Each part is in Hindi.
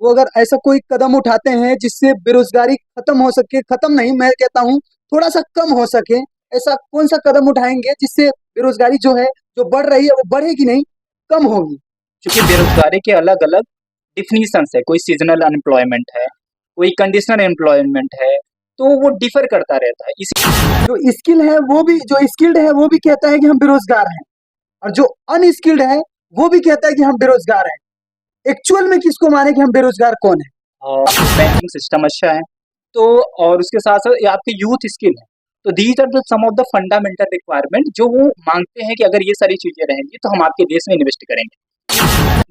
वो अगर ऐसा कोई कदम उठाते हैं जिससे बेरोजगारी खत्म हो सके, खत्म नहीं मैं कहता हूँ थोड़ा सा कम हो सके, ऐसा कौन सा कदम उठाएंगे जिससे बेरोजगारी जो है, जो बढ़ रही है वो बढ़ेगी नहीं, कम होगी? क्योंकि बेरोजगारी के अलग अलग डिफिनीशंस है। कोई सीजनल अनएम्प्लॉयमेंट है, कोई कंडीशनल एम्प्लॉयमेंट है, तो वो डिफर करता रहता है। इसी जो स्किल है वो भी, जो स्किल्ड है वो भी कहता है कि हम बेरोजगार हैं, और जो अनस्किल्ड है वो भी कहता है कि हम बेरोजगार हैं। एक्चुअल में किसको माने कि हम बेरोजगार कौन है? बैंकिंग सिस्टम अच्छा है, तो और उसके साथ साथ ये आपकी यूथ स्किल है। तो these are the some of the fundamental requirement जो वो मांगते हैं कि अगर ये सारी चीजें रहेंगी तो हम आपके देश में इन्वेस्ट करेंगे।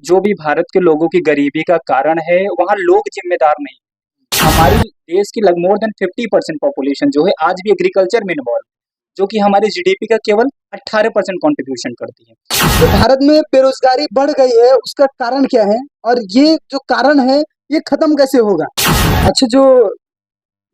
जो भी भारत के लोगों की गरीबी का कारण है, वहाँ लोग जिम्मेदार नहीं। हमारी देश की मोर देन 50% पॉपुलेशन जो है आज भी एग्रीकल्चर में इन्वॉल्व, जो कि हमारे जीडीपी का केवल 18% कंट्रीब्यूशन करती है। जो भारत में बेरोजगारी बढ़ गई है उसका कारण क्या है, और ये जो कारण है ये खत्म कैसे होगा? अच्छा, जो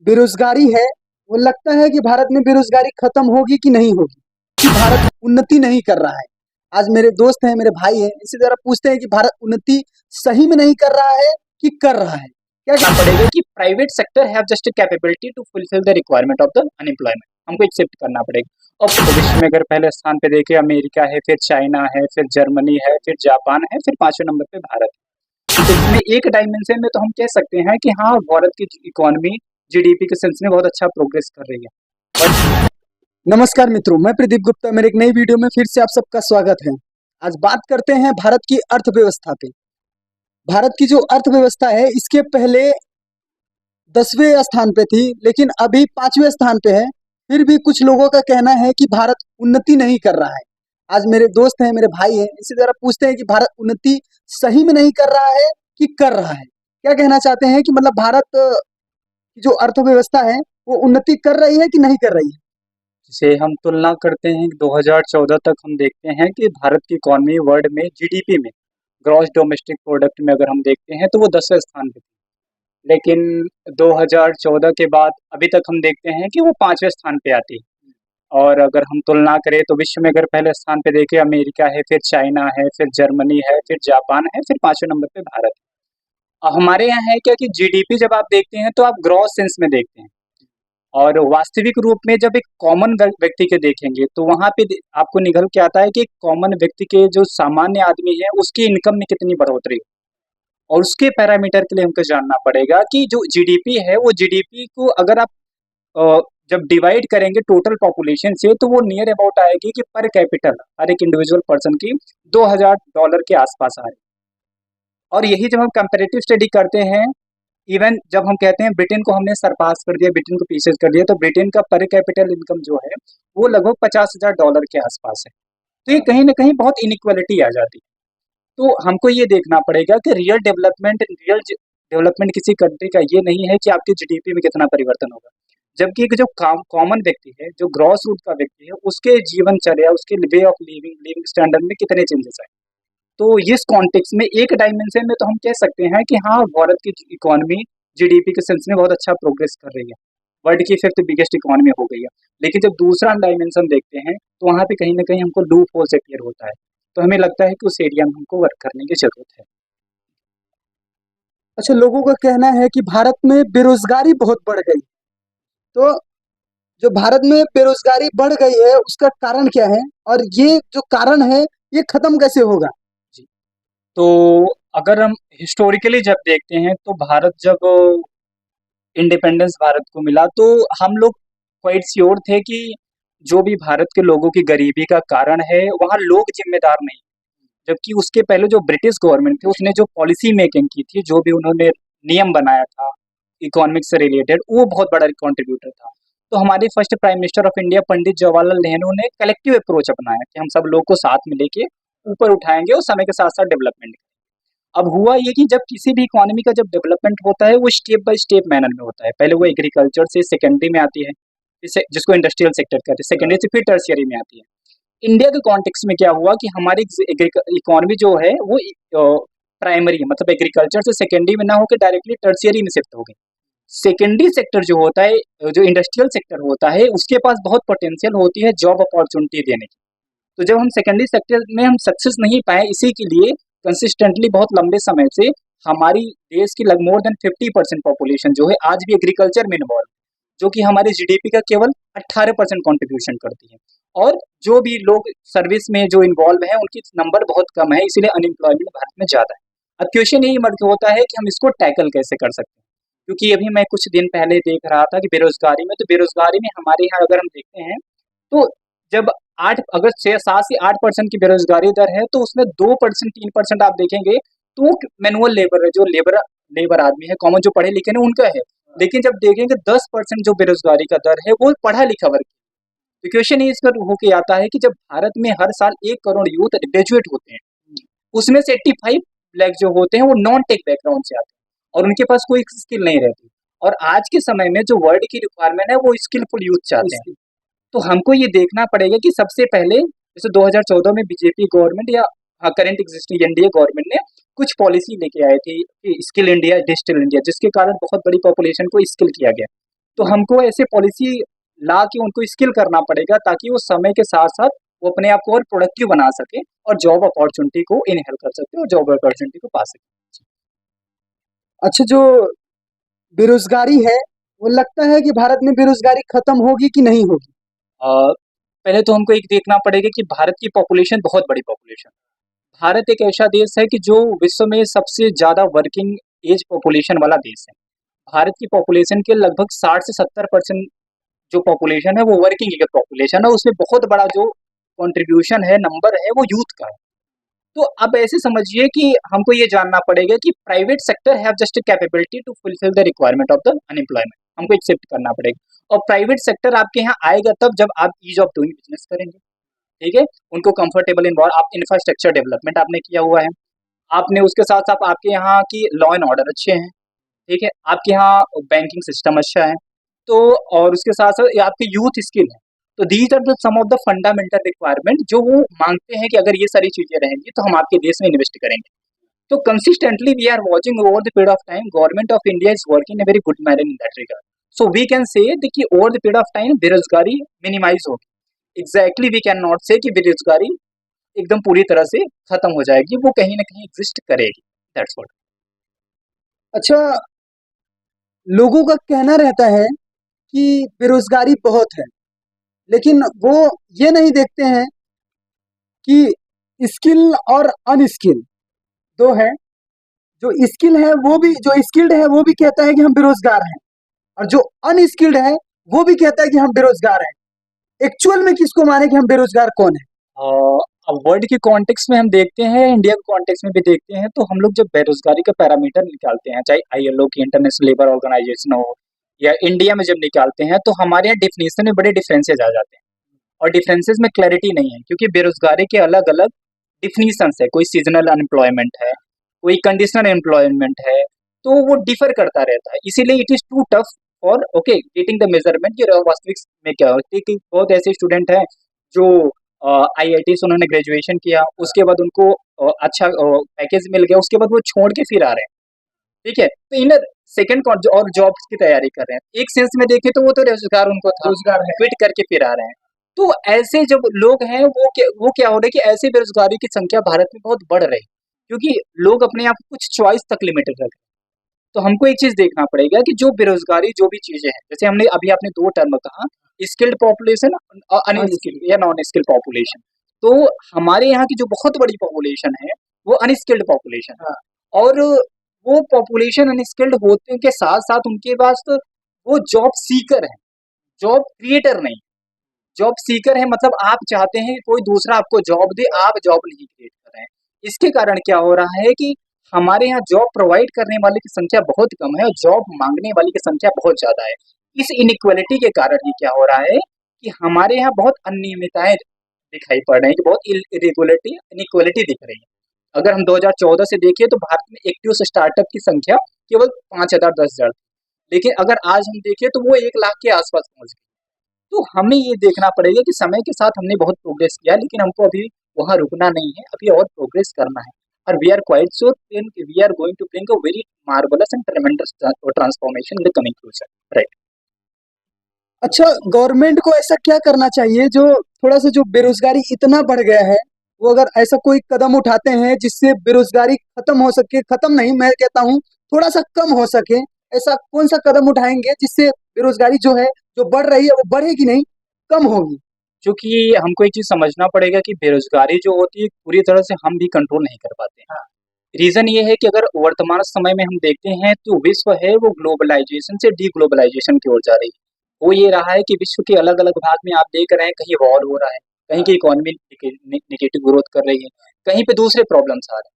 बेरोजगारी है, वो लगता है कि भारत में बेरोजगारी खत्म होगी कि नहीं होगी, कि भारत उन्नति नहीं कर रहा है? आज मेरे दोस्त हैं, मेरे भाई हैं, इसी तरह पूछते हैं कि भारत उन्नति सही में नहीं कर रहा है कि कर रहा है? क्या करना पड़ेगा कि private sector have just capability to fulfil the requirement of the unemployment, हमको एक्सेप्ट करना पड़ेगा। और भविष्य में अगर पहले स्थान पे देखे अमेरिका है, फिर चाइना है, फिर जर्मनी है, फिर जापान है, फिर 5वें नंबर पे भारत है। तो इसमें एक डायमेंशन में तो हम कह सकते हैं कि हाँ, भारत की इकोनॉमी जीडीपी के सेंस में बहुत अच्छा प्रोग्रेस कर रही है। बट नमस्कार मित्रों, मैं प्रदीप गुप्ता, मेरे एक नई वीडियो में फिर से आप सबका स्वागत है। आज बात करते हैं भारत की अर्थव्यवस्था पे। भारत की जो अर्थव्यवस्था है, इसके पहले 10वें स्थान पे थी, लेकिन अभी 5वें स्थान पे है। फिर भी कुछ लोगों का कहना है कि भारत उन्नति नहीं कर रहा है। आज मेरे दोस्त हैं, मेरे भाई हैं, इसी तरह पूछते हैं कि भारत उन्नति सही में नहीं कर रहा है कि कर रहा है? क्या कहना चाहते हैं कि मतलब भारत की जो अर्थव्यवस्था है वो उन्नति कर रही है कि नहीं कर रही है? से हम तुलना करते हैं 2014 तक, हम देखते हैं कि भारत की इकोनॉमी वर्ल्ड में जीडीपी में, ग्रॉस डोमेस्टिक प्रोडक्ट में अगर हम देखते हैं तो वो 10वें स्थान पे थी। लेकिन 2014 के बाद अभी तक हम देखते हैं कि वो 5वें स्थान पे आती है। और अगर हम तुलना करें तो विश्व में अगर पहले स्थान पे देखें अमेरिका है, फिर चाइना है, फिर जर्मनी है, फिर जापान है, फिर 5वें नंबर पे भारत है। हमारे यहाँ है क्या कि जीडीपी जब आप देखते हैं तो आप ग्रॉस सेंस में देखते हैं, और वास्तविक रूप में जब एक कॉमन व्यक्ति के देखेंगे तो वहां पे आपको निकल के आता है कि कॉमन व्यक्ति के जो सामान्य आदमी है उसकी इनकम में कितनी बढ़ोतरी है। और उसके पैरामीटर के लिए हमको जानना पड़ेगा कि जो जीडीपी है वो जीडीपी को अगर आप जब डिवाइड करेंगे टोटल पॉपुलेशन से तो वो नियर अबाउट आएगी कि पर कैपिटल हर एक इंडिविजुअल पर्सन की $2000 के आसपास आए। और यही जब हम कंपेरेटिव स्टडी करते हैं, इवन जब हम कहते हैं ब्रिटेन को हमने सरपास कर दिया, ब्रिटेन को पीछे कर दिया, तो ब्रिटेन का पर कैपिटल इनकम जो है वो लगभग $50,000 के आसपास है। तो ये कहीं ना कहीं बहुत इनइक्वालिटी आ जाती है। तो हमको ये देखना पड़ेगा कि रियल डेवलपमेंट किसी कंट्री का ये नहीं है कि आपकी जीडीपी में कितना परिवर्तन होगा, जबकि एक जो कॉमन व्यक्ति है, जो ग्रॉस रूट का व्यक्ति है, उसके जीवनचर्या, उसके वे ऑफ लिविंग स्टैंडर्ड में कितने चेंजेस आए। तो इस कॉन्टेक्स्ट में एक डायमेंशन में तो हम कह सकते हैं कि हाँ, भारत की इकोनॉमी जीडीपी के सेंस में बहुत अच्छा प्रोग्रेस कर रही है, वर्ल्ड की 5th बिगेस्ट इकोनॉमी हो गई है। लेकिन जब दूसरा डायमेंशन देखते हैं तो वहाँ पे कहीं ना कहीं हमको लूप होल से क्लियर होता है। तो हमें लगता है कि उस एरिया में हमको वर्क करने की जरूरत है। अच्छा, लोगों का कहना है कि भारत में बेरोजगारी बहुत बढ़ गई। तो जो भारत में बेरोजगारी बढ़ गई है उसका कारण क्या है, और ये जो कारण है ये खत्म कैसे होगा? जी, तो अगर हम हिस्टोरिकली जब देखते हैं तो भारत जब इंडिपेंडेंस भारत को मिला तो हम लोग क्वाइट श्योर थे कि जो भी भारत के लोगों की गरीबी का कारण है वहाँ लोग जिम्मेदार नहीं। जबकि उसके पहले जो ब्रिटिश गवर्नमेंट थी उसने जो पॉलिसी मेकिंग की थी, जो भी उन्होंने नियम बनाया था इकोनॉमिक्स से रिलेटेड, वो बहुत बड़ा कंट्रीब्यूटर था। तो हमारे first prime minister of India Pandit Jawaharlal Nehru ने कलेक्टिव अप्रोच अपनाया कि हम सब लोग को साथ में लेके ऊपर उठाएंगे और समय के साथ साथ डेवलपमेंट। अब हुआ ये कि जब किसी भी इकोनॉमी का जब डेवलपमेंट होता है वो स्टेप बाय स्टेप मैनर में होता है। पहले वो एग्रीकल्चर से सेकेंडरी में आती है, जिसको इंडस्ट्रियल सेक्टर कहते हैं, सेकेंडरी से फिर टर्शियरी में आती है। इंडिया के कॉन्टेक्स्ट में क्या हुआ कि हमारी इकोनॉमी जो है वो प्राइमरी मतलब एग्रीकल्चर से सेकेंडरी में ना होकर डायरेक्टली टर्शियरी में शिफ्ट हो गई। सेकेंडरी सेक्टर जो होता है, जो इंडस्ट्रियल सेक्टर होता है, उसके पास बहुत पोटेंशियल होती है जॉब अपॉर्चुनिटी देने की। तो जब हम सेकेंडरी सेक्टर में हम सक्सेस नहीं पाए, इसी के लिए कंसिस्टेंटली बहुत लंबे समय से हमारी देश की लग मोर देन 50% पॉपुलेशन जो है आज भी एग्रीकल्चर में इन्वॉल्व, जो कि हमारे जीडीपी का केवल 18% कंट्रीब्यूशन करती है। और जो भी लोग सर्विस में जो इन्वॉल्व है उनकी नंबर बहुत कम है, इसीलिए अनएम्प्लॉयमेंट भारत में ज़्यादा है। अब क्वेश्चन यही मर्द होता है कि हम इसको टैकल कैसे कर सकते हैं, क्योंकि अभी मैं कुछ दिन पहले देख रहा था कि बेरोजगारी में, तो बेरोजगारी में हमारे यहाँ अगर हम देखते हैं तो जब आठ अगर 6 7 से 8% की बेरोजगारी दर है तो उसमें 2% 3% आप देखेंगे तो मैनुअल लेबर है, जो लेबर आदमी है, कॉमन जो पढ़े लिखे हैं उनका है। लेकिन जब देखेंगे 10% जो बेरोजगारी का दर है वो पढ़ा लिखा वर्ग। तो क्वेश्चन ये इसका होके आता है कि जब भारत में हर साल 1 करोड़ यूथ ग्रेजुएट होते हैं, उसमें से 85 लाख जो होते हैं वो नॉन टेक बैकग्राउंड से आते हैं और उनके पास कोई स्किल नहीं रहती। और आज के समय में जो वर्ल्ड की रिक्वायरमेंट है वो स्किलफुल यूथ चाहते हैं। तो हमको ये देखना पड़ेगा कि सबसे पहले जैसे 2014 में बीजेपी गवर्नमेंट या करंट एग्जिस्टिंग एनडीए गवर्नमेंट ने कुछ पॉलिसी लेके आए थे कि स्किल इंडिया डिजिटल इंडिया, जिसके कारण बहुत बड़ी पॉपुलेशन को स्किल किया गया। तो हमको ऐसे पॉलिसी ला के उनको स्किल करना पड़ेगा ताकि वो समय के साथ साथ वो अपने आप को और प्रोडक्टिव बना सके और जॉब अपॉर्चुनिटी को इनहेल कर सकते और जॉब अपॉर्चुनिटी को पा सके। अच्छा, जो बेरोजगारी है, वो लगता है कि भारत में बेरोजगारी खत्म होगी कि नहीं होगी? पहले तो हमको एक देखना पड़ेगा कि भारत की पॉपुलेशन बहुत बड़ी पॉपुलेशन। भारत एक ऐसा देश है कि जो विश्व में सबसे ज्यादा वर्किंग एज पॉपुलेशन वाला देश है। भारत की पॉपुलेशन के लगभग 60 से 70% जो पॉपुलेशन है वो वर्किंग एज पॉपुलेशन है, उसमें बहुत बड़ा जो कंट्रीब्यूशन है, नंबर है, वो यूथ का है। तो अब ऐसे समझिए कि हमको ये जानना पड़ेगा कि private sector have just capability to fulfil the requirement of the unemployment, हमको एक्सेप्ट करना पड़ेगा। और प्राइवेट सेक्टर आपके यहाँ आएगा तब जब आप ईज ऑफ डूइंग बिजनेस करेंगे, ठीक है, उनको कंफर्टेबल इन्वॉल्व, आप इंफ्रास्ट्रक्चर डेवलपमेंट आपने किया हुआ है, आपने उसके साथ साथ आपके यहाँ की लॉ एंड ऑर्डर अच्छे हैं, ठीक है, आपके यहाँ बैंकिंग सिस्टम अच्छा है, तो और उसके साथ साथ ये आपके यूथ स्किल है। तो these are the some of the fundamental requirement जो वो मांगते हैं कि अगर ये सारी चीजें रहेंगी तो हम आपके देश में इन्वेस्ट करेंगे। तो consistently we are watching over the period of time government of India is working in a very good manner in that regard. So we can say कि over the period of time बेरोजगारी मिनिमाइज होगी। Exactly we can not say कि बेरोजगारी एकदम पूरी तरह से खत्म हो जाएगी, वो कहीं ना कहीं एग्जिस्ट करेगी। That's what. अच्छा, लोगों का कहना रहता है कि बेरोजगारी बहुत है, लेकिन वो ये नहीं देखते हैं कि स्किल और अनस्किल दो है। जो स्किल है वो भी, जो स्किल्ड है वो भी कहता है कि हम बेरोजगार हैं, और जो अनस्किल्ड है वो भी कहता है कि हम बेरोजगार हैं। एक्चुअल में किसको माने कि हम बेरोजगार कौन है? अब वर्ल्ड के कॉन्टेक्स्ट में हम देखते हैं, इंडिया के कॉन्टेक्स्ट में भी देखते हैं, तो हम लोग जब बेरोजगारी का पैरामीटर निकालते हैं, चाहे आईएलओ की इंटरनेशनल लेबर ऑर्गेनाइजेशन हो या इंडिया में जब निकालते हैं, तो हमारे यहाँ डिफिनेशन में बड़े डिफरेंसेस आ जाते हैं और डिफरेंसेस में क्लैरिटी नहीं है, क्योंकि बेरोजगारी के अलग अलग डिफिनीशंस है। कोई सीजनल अनएम्प्लॉयमेंट है, कोई कंडीशनल एम्प्लॉयमेंट है, तो वो डिफर करता रहता है। इसीलिए it is too tough for okay getting the measurement कि वास्तविक में क्या होती है। कि बहुत ऐसे स्टूडेंट हैं जो आईआईटी से उन्होंने ग्रेजुएशन किया, उसके बाद उनको अच्छा पैकेज मिल गया, उसके बाद वो छोड़ के फिर आ रहे हैं, ठीक है, तो इन सेकंड और जॉब्स की तैयारी कर रहे हैं। एक सेंस में देखें तो वो तो रोजगार उनको था, रोजगार क्विट करके फिर आ रहे हैं। तो ऐसे जब लोग हैं वो क्या हो रहा है कि ऐसे बेरोजगारी की संख्या भारत में बहुत बढ़ रही है, क्योंकि लोग अपने आप को कुछ चॉइस तक लिमिटेड रख रहे हैं। तो हमको एक चीज देखना पड़ेगा कि जो बेरोजगारी जो भी चीजें हैं, जैसे हमने अभी आपने दो टर्म कहा, स्किल्ड पॉपुलेशन और अनस्किल्ड या नॉन स्किल्ड पॉपुलेशन। तो हमारे यहाँ की जो बहुत बड़ी पॉपुलेशन है वो अनस्किल्ड पॉपुलेशन है। और वो पॉपुलेशन अनस्किल्ड होने के साथ साथ उनके पास तो वो जॉब सीकर है, जॉब क्रिएटर नहीं। जॉब सीकर है मतलब आप चाहते हैं कि कोई दूसरा आपको जॉब दे, आप जॉब नहीं क्रिएट कर रहे हैं। इसके कारण क्या हो रहा है कि हमारे यहाँ जॉब प्रोवाइड करने वाले की संख्या बहुत कम है और जॉब मांगने वाली की संख्या बहुत ज्यादा है। इस इनइक्वालिटी के कारण ही क्या हो रहा है कि हमारे यहाँ बहुत अनियमितताएं दिखाई पड़ रही है, कि बहुत इरेगुलरिटी इनइक्वालिटी दिख रही है। अगर हम 2014 से देखें तो भारत में एक्टिव स्टार्टअप की संख्या केवल 5,000 10,000, लेकिन अगर आज हम देखें तो वो 1 लाख के आसपास पहुंच गई। तो हमें ये देखना पड़ेगा कि समय के साथ हमने बहुत प्रोग्रेस किया, लेकिन हमको अभी वहां रुकना नहीं है, अभी और प्रोग्रेस करना है। और we are quite sure we are going to bring a very marvellous and tremendous transformation in the coming future, right. अच्छा, गवर्नमेंट को ऐसा क्या करना चाहिए जो थोड़ा सा, जो बेरोजगारी इतना बढ़ गया है वो अगर ऐसा कोई कदम उठाते हैं जिससे बेरोजगारी खत्म हो सके, खत्म नहीं, मैं कहता हूँ थोड़ा सा कम हो सके, ऐसा कौन सा कदम उठाएंगे जिससे बेरोजगारी जो है, जो बढ़ रही है, वो बढ़ेगी नहीं, कम होगी? क्योंकि हमको एक चीज समझना पड़ेगा कि बेरोजगारी जो होती है पूरी तरह से हम भी कंट्रोल नहीं कर पाते हैं। रीजन ये है कि अगर वर्तमान समय में हम देखते हैं तो विश्व है वो ग्लोबलाइजेशन से डी ग्लोबलाइजेशन की ओर जा रही है। वो ये रहा है कि विश्व के अलग अलग भाग में आप देख रहे हैं कहीं वॉर हो रहा है, कहीं की इकोनॉमी निगेटिव ग्रोथ कर रही है, कहीं पे दूसरे प्रॉब्लम्स आ रहे हैं।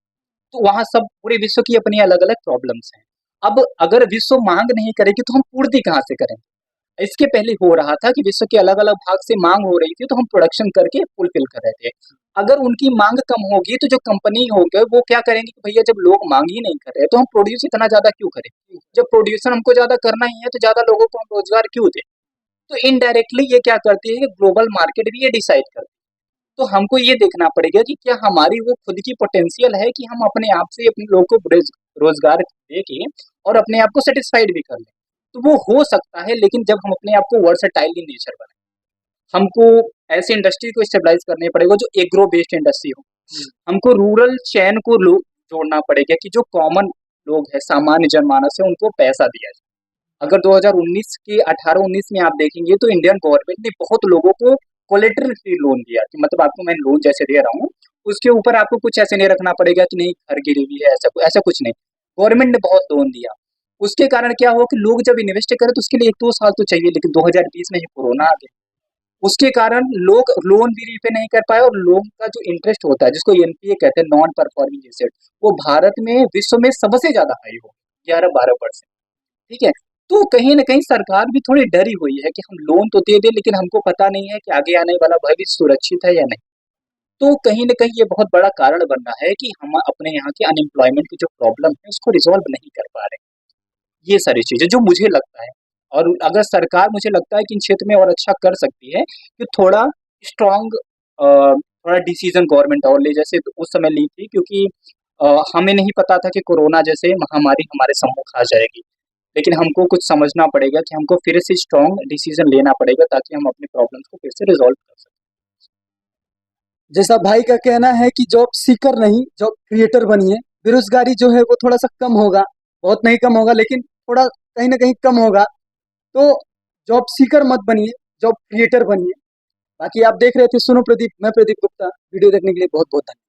तो वहाँ सब पूरे विश्व की अपनी अलग अलग प्रॉब्लम्स हैं। अब अगर विश्व मांग नहीं करेगी तो हम पूर्ति कहाँ से करेंगे? इसके पहले हो रहा था कि विश्व के अलग-अलग भाग से माँग हो रही थी, तो हम प्रोडक्शन करके फुलफिल कर रहे थे। अगर उनकी माँग कम होगी, तो जो कंपनी होंगे, वो क्या करेंगे कि भैया जब लोग माँग ही नहीं कर रहे, तो हम प्रोड्यूस इतना ज़्यादा क्यों करें? जब प्रोड्यूसन हमको ज़्यादा करना ही है, तो ज़्यादा लोगों को हम रोज़गार क्यों दें? तो इनडायरेक्टली ये क्या करती है कि ग्लोबल मार्केट भी ये डिसाइड करती है। तो हमको ये देखना पड़ेगा कि क्या हमारी वो खुद की पोटेंशियल है कि हम अपने आप से अपने लोगों को रोज़गार दे के और अपने आप को सैटिस्फाइड भी कर लें। तो वो हो सकता है, लेकिन जब हम अपने आप को वर्सेटाइल इन नेचर बनाएँ। हमको ऐसी इंडस्ट्री को स्टेबलाइज़ करनी पड़ेगा जो एग्रो बेस्ड इंडस्ट्री हो। हमको रूरल चेन को लो जोड़ना पड़ेगा कि जो कॉमन लोग हैं, सामान्य जनमानस है, उनको पैसा दिया जाए। अगर 2019 के 18-19 में आप देखेंगे तो इंडियन गवर्नमेंट ने बहुत लोगों को कोलेटरल फ्री लोन दिया कि मतलब आपको मैं लोन जैसे दे रहा हूँ, उसके ऊपर आपको कुछ ऐसे नहीं रखना पड़ेगा कि नहीं घर गिरवी है, ऐसा कुछ नहीं। गवर्नमेंट ने बहुत लोन दिया। उसके कारण क्या हुआ कि लोग जब इन्वेस्ट करें तो उसके लिए 1-2 साल तो चाहिए, लेकिन 2020 में ये कोरोना आ गया। उसके कारण लोग लोन भी रीपे नहीं कर पाए और लोन का जो इंटरेस्ट होता है, जिसको एनपीए कहते हैं, नॉन परफॉर्मिंग एसेट, वो भारत में विश्व में सबसे ज़्यादा हाई हो 11-12%। ठीक है? तो कहीं न कहीं सरकार भी थोड़ी डरी हुई है कि हम लोन तो दे दें, लेकिन हमको पता नहीं है कि आगे आने वाला भविष्य सुरक्षित है या नहीं। तो कहीं न कहीं ये बहुत बड़ा कारण बन रहा है कि हम अपने यहाँ की अनएम्प्लॉयमेंट की जो प्रॉब्लम है, उसको रिज़ॉल्व नहीं कर पा रहे हैं। ये सारी चीज़ें जो मुझे लगता है, और अगर सरकार मुझे लगता है कि इन क्षेत्र में और अच्छा कर सकती है कि थोड़ा स्ट्रॉन्ग थोड़ा डिसीज़न गवर्नमेंट और ले, जैसे उस समय ली थी, क्योंकि हमें नहीं पता था कि कोरोना जैसे महामारी हमारे सम्मुख आ जाएगी। लेकिन हमको कुछ समझना पड़ेगा कि हमको फिर से स्ट्रॉन्ग डिसीज़न लेना पड़ेगा ताकि हम अपनी प्रॉब्लम्स को फिर से रिज़ॉल्व कर सकें। जैसा भाई का कहना है कि जॉब सीकर नहीं, जॉब क्रिएटर बनिए, बेरोजगारी जो है वो थोड़ा सा कम होगा, बहुत नहीं कम होगा, लेकिन थोड़ा कहीं ना कहीं कम होगा। तो जॉब सीकर मत बनिए, जॉब क्रिएटर बनिए। बाकी आप देख रहे थे सुनो प्रदीप, मैं प्रदीप गुप्ता। वीडियो देखने के लिए बहुत बहुत धन्यवाद।